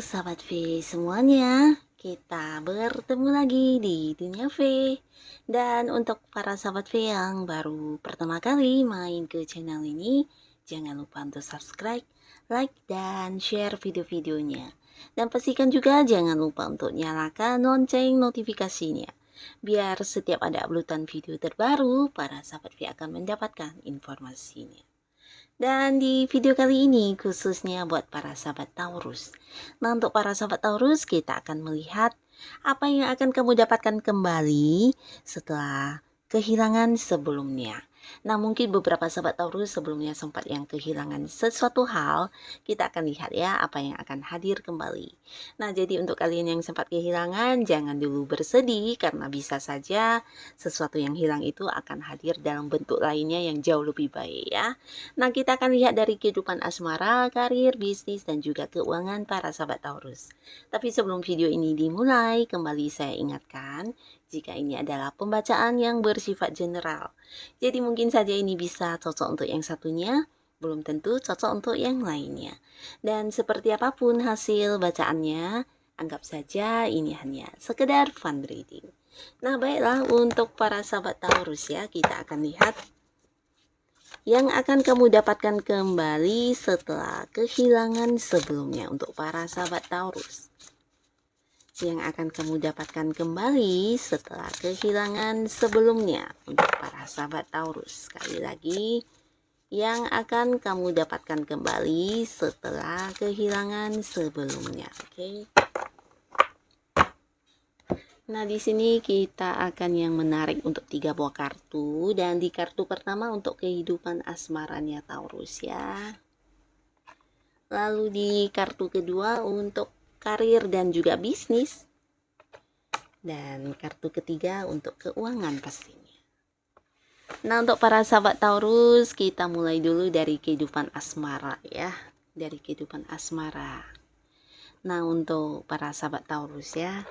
sahabat V semuanya, kita bertemu lagi di Dunia V. Dan untuk para sahabat V yang baru pertama kali main ke channel ini, jangan lupa untuk subscribe, like, dan share video-videonya. Dan pastikan juga jangan lupa untuk nyalakan lonceng notifikasinya. Biar setiap ada uploadan video terbaru, para sahabat V akan mendapatkan informasinya. Dan di video kali ini khususnya buat para sahabat Taurus. Nah, untuk para sahabat Taurus kita akan melihat apa yang akan kamu dapatkan kembali setelah kehilangan sebelumnya. Nah, mungkin beberapa sahabat Taurus sebelumnya sempat yang kehilangan sesuatu hal, kita akan lihat ya apa yang akan hadir kembali. Nah, jadi untuk kalian yang sempat kehilangan, jangan dulu bersedih karena bisa saja sesuatu yang hilang itu akan hadir dalam bentuk lainnya yang jauh lebih baik ya. Nah, kita akan lihat dari kehidupan asmara, karir, bisnis, dan juga keuangan para sahabat Taurus. Tapi sebelum video ini dimulai, kembali saya ingatkan, jika ini adalah pembacaan yang bersifat general. Jadi mungkin saja ini bisa cocok untuk yang satunya, belum tentu cocok untuk yang lainnya. Dan seperti apapun hasil bacaannya, anggap saja ini hanya sekedar fun reading. Nah, baiklah untuk para sahabat Taurus ya, kita akan lihat yang akan kamu dapatkan kembali setelah kehilangan sebelumnya untuk para sahabat Taurus. Yang akan kamu dapatkan kembali setelah kehilangan sebelumnya untuk para sahabat Taurus. Sekali lagi, yang akan kamu dapatkan kembali setelah kehilangan sebelumnya. Oke. Nah, di sini kita akan yang menarik untuk 3 buah kartu, dan di kartu pertama untuk kehidupan asmaranya Taurus ya. Lalu di kartu kedua untuk karir dan juga bisnis. Dan kartu ketiga untuk keuangan pastinya. Nah, untuk para sahabat Taurus, kita mulai dulu dari kehidupan asmara ya. Dari kehidupan asmara. Nah, untuk para sahabat Taurus ya,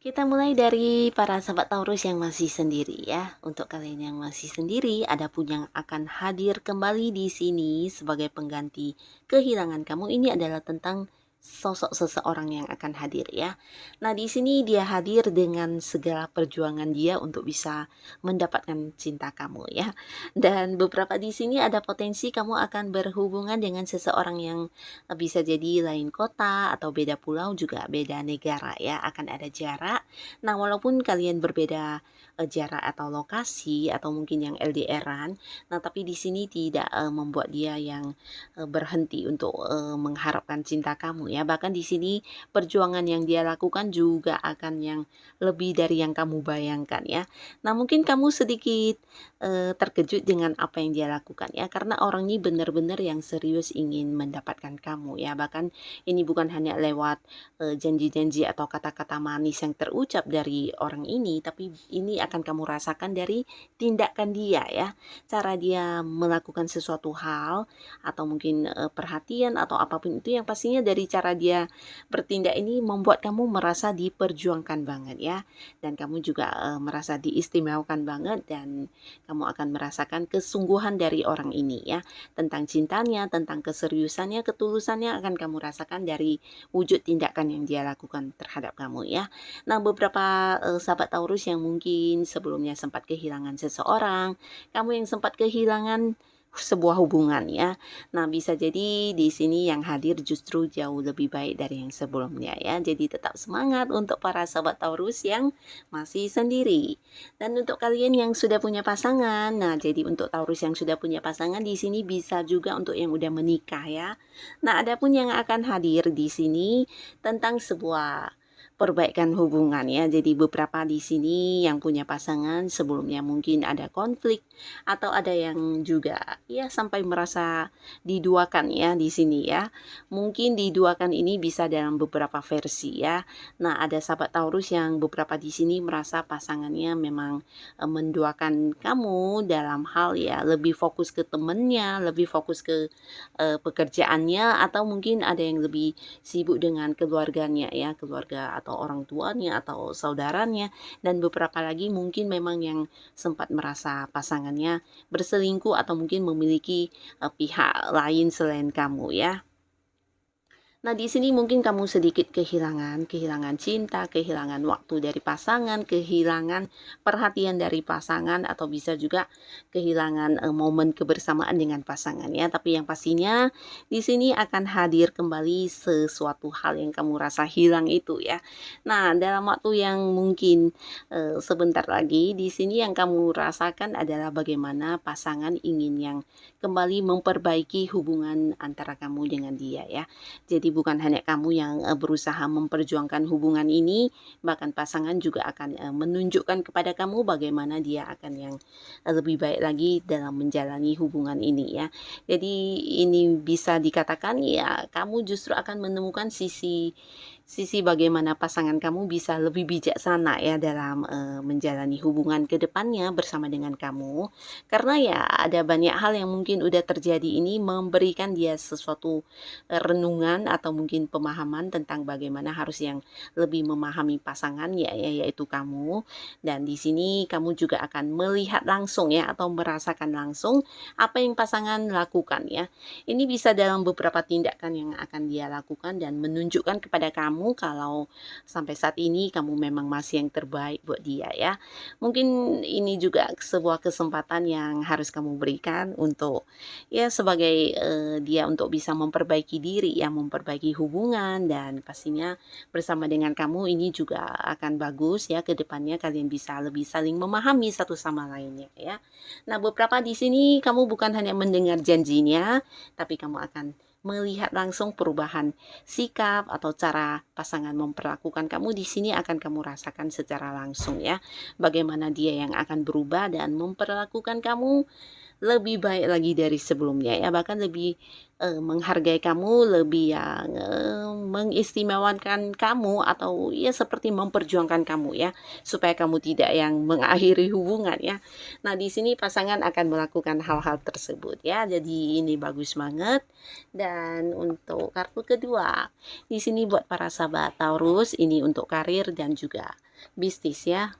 kita mulai dari para sahabat Taurus yang masih sendiri ya. Untuk kalian yang masih sendiri, ada pun yang akan hadir kembali di sini sebagai pengganti kehilangan kamu. Ini adalah tentang sosok seseorang yang akan hadir ya. Nah, di sini dia hadir dengan segala perjuangan dia untuk bisa mendapatkan cinta kamu ya. Dan beberapa di sini ada potensi kamu akan berhubungan dengan seseorang yang bisa jadi lain kota atau beda pulau, juga beda negara ya, akan ada jarak. Nah, walaupun kalian berbeda jarak atau lokasi atau mungkin yang LDRan, nah tapi di sini tidak membuat dia yang berhenti untuk mengharapkan cinta kamu ya. Bahkan di sini perjuangan yang dia lakukan juga akan yang lebih dari yang kamu bayangkan ya. Nah, mungkin kamu sedikit terkejut dengan apa yang dia lakukan ya, karena orang ini benar-benar yang serius ingin mendapatkan kamu ya. Bahkan ini bukan hanya lewat janji-janji atau kata-kata manis yang terucap dari orang ini, tapi ini akan kamu rasakan dari tindakan dia ya. Cara dia melakukan sesuatu hal atau mungkin perhatian atau apapun itu, yang pastinya dari cara dia bertindak ini membuat kamu merasa diperjuangkan banget ya. Dan kamu juga merasa diistimewakan banget, dan kamu akan merasakan kesungguhan dari orang ini ya. Tentang cintanya, tentang keseriusannya, ketulusannya akan kamu rasakan dari wujud tindakan yang dia lakukan terhadap kamu ya. Nah, beberapa sahabat Taurus yang mungkin sebelumnya sempat kehilangan seseorang, kamu yang sempat kehilangan sebuah hubungan ya. Nah, bisa jadi di sini yang hadir justru jauh lebih baik dari yang sebelumnya ya. Jadi tetap semangat untuk para sahabat Taurus yang masih sendiri. Dan untuk kalian yang sudah punya pasangan, nah jadi untuk Taurus yang sudah punya pasangan di sini bisa juga untuk yang udah menikah ya. Nah, adapun yang akan hadir di sini tentang sebuah perbaikan hubungan ya. Jadi beberapa di sini yang punya pasangan sebelumnya mungkin ada konflik, atau ada yang juga ya sampai merasa diduakan ya di sini ya. Mungkin diduakan ini bisa dalam beberapa versi ya. Nah, ada sahabat Taurus yang beberapa di sini merasa pasangannya memang menduakan kamu dalam hal ya lebih fokus ke temennya, lebih fokus ke pekerjaannya, atau mungkin ada yang lebih sibuk dengan keluarganya ya, keluarga atau orang tuanya atau saudaranya. Dan beberapa lagi mungkin memang yang sempat merasa pasangannya berselingkuh atau mungkin memiliki pihak lain selain kamu ya. Nah, di sini mungkin kamu sedikit kehilangan cinta, kehilangan waktu dari pasangan, kehilangan perhatian dari pasangan, atau bisa juga kehilangan momen kebersamaan dengan pasangan ya. Tapi yang pastinya di sini akan hadir kembali sesuatu hal yang kamu rasa hilang itu ya. Nah, dalam waktu yang mungkin sebentar lagi, di sini yang kamu rasakan adalah bagaimana pasangan ingin yang kembali memperbaiki hubungan antara kamu dengan dia ya. Jadi bukan hanya kamu yang berusaha memperjuangkan hubungan ini, bahkan pasangan juga akan menunjukkan kepada kamu bagaimana dia akan yang lebih baik lagi dalam menjalani hubungan ini ya. Jadi ini bisa dikatakan ya kamu justru akan menemukan sisi sisi bagaimana pasangan kamu bisa lebih bijaksana ya dalam menjalani hubungan ke depannya bersama dengan kamu. Karena ya ada banyak hal yang mungkin udah terjadi ini memberikan dia sesuatu renungan atau mungkin pemahaman tentang bagaimana harus yang lebih memahami pasangan yaitu kamu. Dan di sini kamu juga akan melihat langsung ya atau merasakan langsung apa yang pasangan lakukan ya. Ini bisa dalam beberapa tindakan yang akan dia lakukan dan menunjukkan kepada kamu kalau sampai saat ini kamu memang masih yang terbaik buat dia ya. Mungkin ini juga sebuah kesempatan yang harus kamu berikan untuk ya sebagai dia untuk bisa memperbaiki diri ya, memperbaiki hubungan, dan pastinya bersama dengan kamu ini juga akan bagus ya ke depannya, kalian bisa lebih saling memahami satu sama lainnya ya. Nah, beberapa di sini kamu bukan hanya mendengar janjinya, tapi kamu akan melihat langsung perubahan sikap atau cara pasangan memperlakukan kamu. Di sini akan kamu rasakan secara langsung ya, bagaimana dia yang akan berubah dan memperlakukan kamu lebih baik lagi dari sebelumnya ya, bahkan lebih menghargai kamu, lebih yang mengistimewakan kamu, atau ya seperti memperjuangkan kamu ya, supaya kamu tidak yang mengakhiri hubungan ya. Nah, di sini pasangan akan melakukan hal-hal tersebut ya. Jadi ini bagus banget. Dan untuk kartu kedua, di sini buat para sahabat Taurus, ini untuk karir dan juga bisnis ya.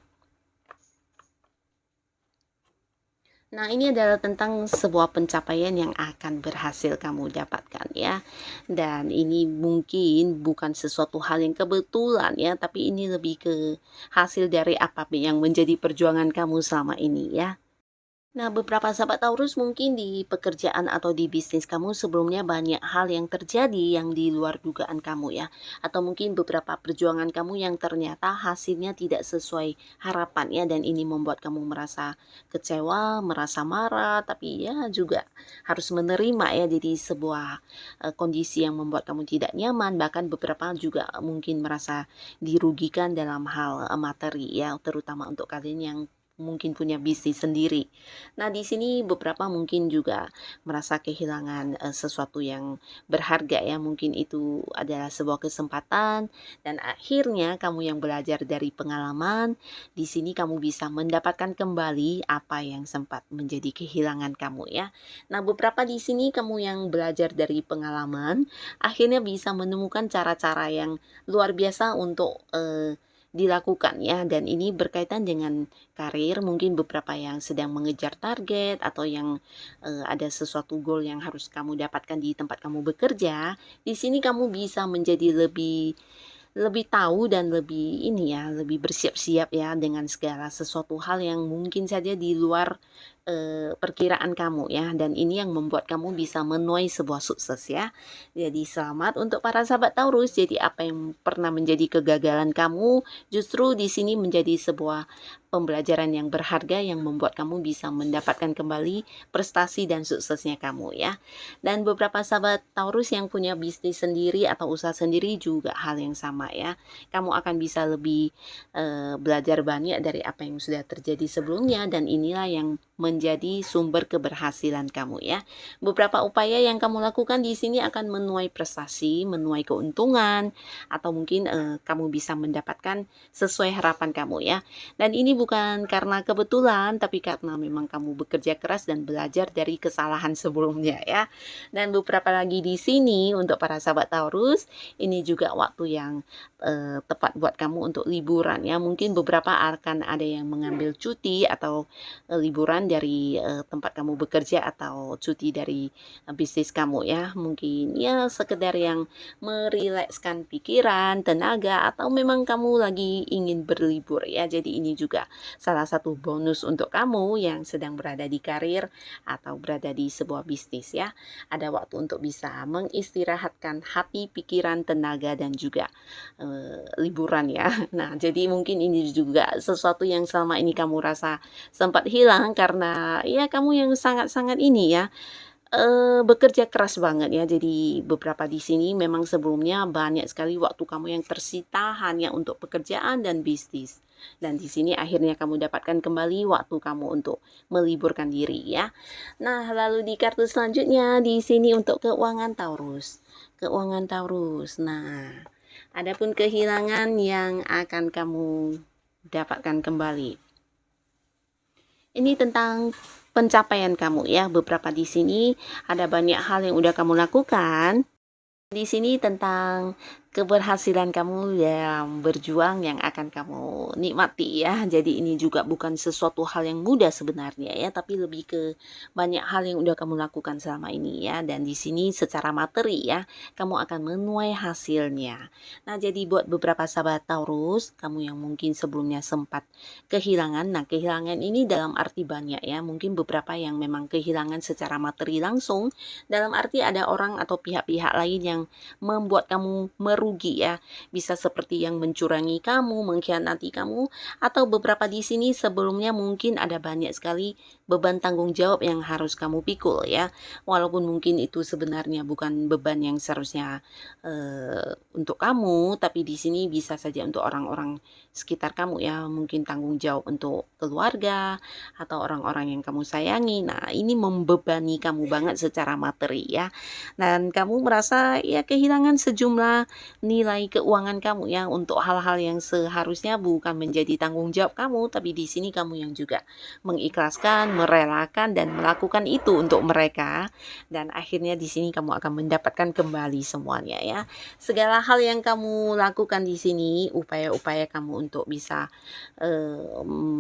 Nah, ini adalah tentang sebuah pencapaian yang akan berhasil kamu dapatkan ya. Dan ini mungkin bukan sesuatu hal yang kebetulan ya, tapi ini lebih ke hasil dari apa yang menjadi perjuangan kamu selama ini ya. Nah, beberapa sahabat Taurus, mungkin di pekerjaan atau di bisnis kamu sebelumnya banyak hal yang terjadi yang di luar dugaan kamu ya. Atau mungkin beberapa perjuangan kamu yang ternyata hasilnya tidak sesuai harapan ya, dan ini membuat kamu merasa kecewa, merasa marah, tapi ya juga harus menerima ya. Jadi sebuah kondisi yang membuat kamu tidak nyaman, bahkan beberapa juga mungkin merasa dirugikan dalam hal materi ya, terutama untuk kalian yang mungkin punya bisnis sendiri. Nah, di sini beberapa mungkin juga merasa kehilangan sesuatu yang berharga ya. Mungkin itu adalah sebuah kesempatan, dan akhirnya kamu yang belajar dari pengalaman, di sini kamu bisa mendapatkan kembali apa yang sempat menjadi kehilangan kamu ya. Nah, beberapa di sini kamu yang belajar dari pengalaman, akhirnya bisa menemukan cara-cara yang luar biasa untuk dilakukan ya, dan ini berkaitan dengan karir. Mungkin beberapa yang sedang mengejar target atau yang ada sesuatu goal yang harus kamu dapatkan di tempat kamu bekerja. Di sini kamu bisa menjadi lebih lebih tahu dan lebih ini ya, lebih bersiap-siap ya dengan segala sesuatu hal yang mungkin saja di luar perkiraan kamu ya, dan ini yang membuat kamu bisa menuai sebuah sukses ya. Jadi selamat untuk para sahabat Taurus. Jadi apa yang pernah menjadi kegagalan kamu justru di sini menjadi sebuah pembelajaran yang berharga yang membuat kamu bisa mendapatkan kembali prestasi dan suksesnya kamu ya. Dan beberapa sahabat Taurus yang punya bisnis sendiri atau usaha sendiri juga hal yang sama ya. Kamu akan bisa lebih belajar banyak dari apa yang sudah terjadi sebelumnya, dan inilah yang menjadi sumber keberhasilan kamu ya. Beberapa upaya yang kamu lakukan di sini akan menuai prestasi, menuai keuntungan, atau mungkin kamu bisa mendapatkan sesuai harapan kamu ya. Dan ini bukan karena kebetulan, tapi karena memang kamu bekerja keras dan belajar dari kesalahan sebelumnya ya. Dan beberapa lagi di sini untuk para sahabat Taurus, ini juga waktu yang tepat buat kamu untuk liburan ya. Mungkin beberapa akan ada yang mengambil cuti atau liburan dari dari tempat kamu bekerja atau cuti dari bisnis kamu ya. Mungkin ya sekedar yang merilekskan pikiran, tenaga, atau memang kamu lagi ingin berlibur ya. Jadi ini juga salah satu bonus untuk kamu yang sedang berada di karir atau berada di sebuah bisnis ya. Ada waktu untuk bisa mengistirahatkan hati, pikiran, tenaga, dan juga liburan ya. Nah, jadi mungkin ini juga sesuatu yang selama ini kamu rasa sempat hilang karena ya kamu yang sangat-sangat ini ya, bekerja keras banget ya. Jadi beberapa di sini memang sebelumnya banyak sekali waktu kamu yang tersita hanya untuk pekerjaan dan bisnis. Dan di sini akhirnya kamu dapatkan kembali waktu kamu untuk meliburkan diri ya. Nah, lalu di kartu selanjutnya di sini untuk keuangan Taurus. Keuangan Taurus. Nah, adapun kehilangan yang akan kamu dapatkan kembali. Ini tentang pencapaian kamu ya. Beberapa di sini ada banyak hal yang udah kamu lakukan. Di sini tentang keberhasilan kamu yang berjuang yang akan kamu nikmati ya. Jadi ini juga bukan sesuatu hal yang mudah sebenarnya ya, tapi lebih ke banyak hal yang udah kamu lakukan selama ini ya. Dan di sini secara materi ya, kamu akan menuai hasilnya. Nah, jadi buat beberapa sahabat Taurus, kamu yang mungkin sebelumnya sempat kehilangan. Nah, kehilangan ini dalam arti banyak ya. Mungkin beberapa yang memang kehilangan secara materi langsung, dalam arti ada orang atau pihak-pihak lain yang membuat kamu merugi ya. Bisa seperti yang mencurangi kamu, mengkhianati kamu, atau beberapa di sini sebelumnya mungkin ada banyak sekali beban tanggung jawab yang harus kamu pikul ya. Walaupun mungkin itu sebenarnya bukan beban yang seharusnya untuk kamu, tapi di sini bisa saja untuk orang-orang sekitar kamu ya. Mungkin tanggung jawab untuk keluarga atau orang-orang yang kamu sayangi. Nah, ini membebani kamu banget secara materi ya. Dan kamu merasa ya kehilangan sejumlah nilai keuangan kamu ya untuk hal-hal yang seharusnya bukan menjadi tanggung jawab kamu, tapi di sini kamu yang juga mengikhlaskan, merelakan dan melakukan itu untuk mereka, dan akhirnya di sini kamu akan mendapatkan kembali semuanya ya. Segala hal yang kamu lakukan di sini, upaya-upaya kamu untuk bisa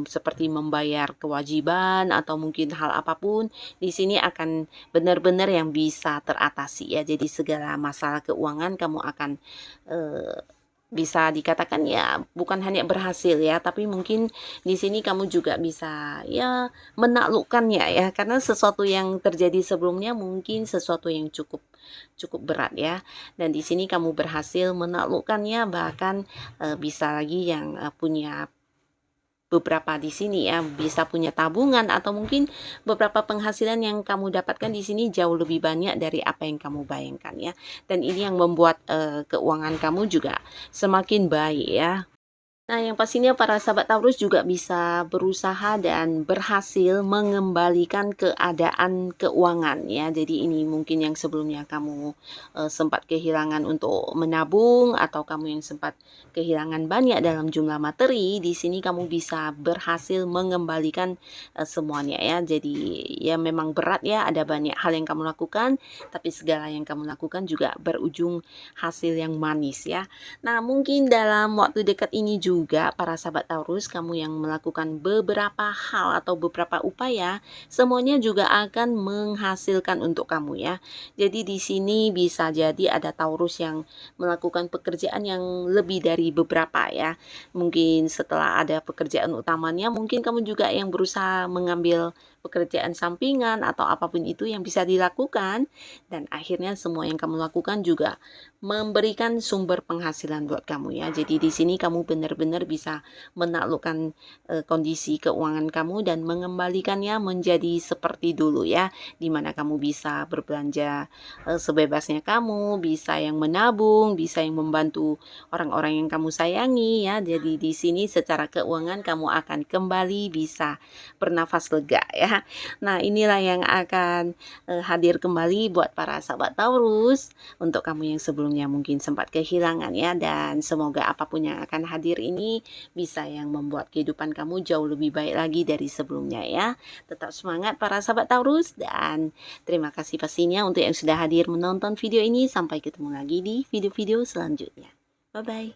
seperti membayar kewajiban atau mungkin hal apapun di sini akan benar-benar yang bisa teratasi ya. Jadi segala masalah keuangan kamu akan bisa dikatakan ya bukan hanya berhasil ya, tapi mungkin di sini kamu juga bisa ya menaklukkannya ya, karena sesuatu yang terjadi sebelumnya mungkin sesuatu yang cukup cukup berat ya, dan di sini kamu berhasil menaklukkannya, bahkan bisa lagi yang punya beberapa di sini ya, bisa punya tabungan atau mungkin beberapa penghasilan yang kamu dapatkan di sini jauh lebih banyak dari apa yang kamu bayangkan ya. Dan ini yang membuat keuangan kamu juga semakin baik ya. Nah, yang pastinya para sahabat Taurus juga bisa berusaha dan berhasil mengembalikan keadaan keuangan ya. Jadi ini mungkin yang sebelumnya kamu sempat kehilangan untuk menabung atau kamu yang sempat kehilangan banyak dalam jumlah materi, di sini kamu bisa berhasil mengembalikan semuanya ya. Jadi ya memang berat ya, ada banyak hal yang kamu lakukan, tapi segala yang kamu lakukan juga berujung hasil yang manis ya. Nah, mungkin dalam waktu dekat ini juga para sahabat Taurus, kamu yang melakukan beberapa hal atau beberapa upaya, semuanya juga akan menghasilkan untuk kamu ya. Jadi di sini bisa jadi ada Taurus yang melakukan pekerjaan yang lebih dari beberapa ya. Mungkin setelah ada pekerjaan utamanya, mungkin kamu juga yang berusaha mengambil pekerjaan sampingan atau apapun itu yang bisa dilakukan, dan akhirnya semua yang kamu lakukan juga memberikan sumber penghasilan buat kamu ya. Jadi di sini kamu benar-benar bisa menaklukkan kondisi keuangan kamu dan mengembalikannya menjadi seperti dulu ya, dimana kamu bisa berbelanja sebebasnya kamu, bisa yang menabung, bisa yang membantu orang-orang yang kamu sayangi ya. Jadi di sini secara keuangan kamu akan kembali bisa bernafas lega ya. Nah, inilah yang akan hadir kembali buat para sahabat Taurus, untuk kamu yang sebelumnya mungkin sempat kehilangan ya, dan semoga apapun yang akan hadir ini bisa yang membuat kehidupan kamu jauh lebih baik lagi dari sebelumnya ya. Tetap semangat para sahabat Taurus, dan terima kasih pastinya untuk yang sudah hadir menonton video ini. Sampai ketemu lagi di video-video selanjutnya. Bye bye.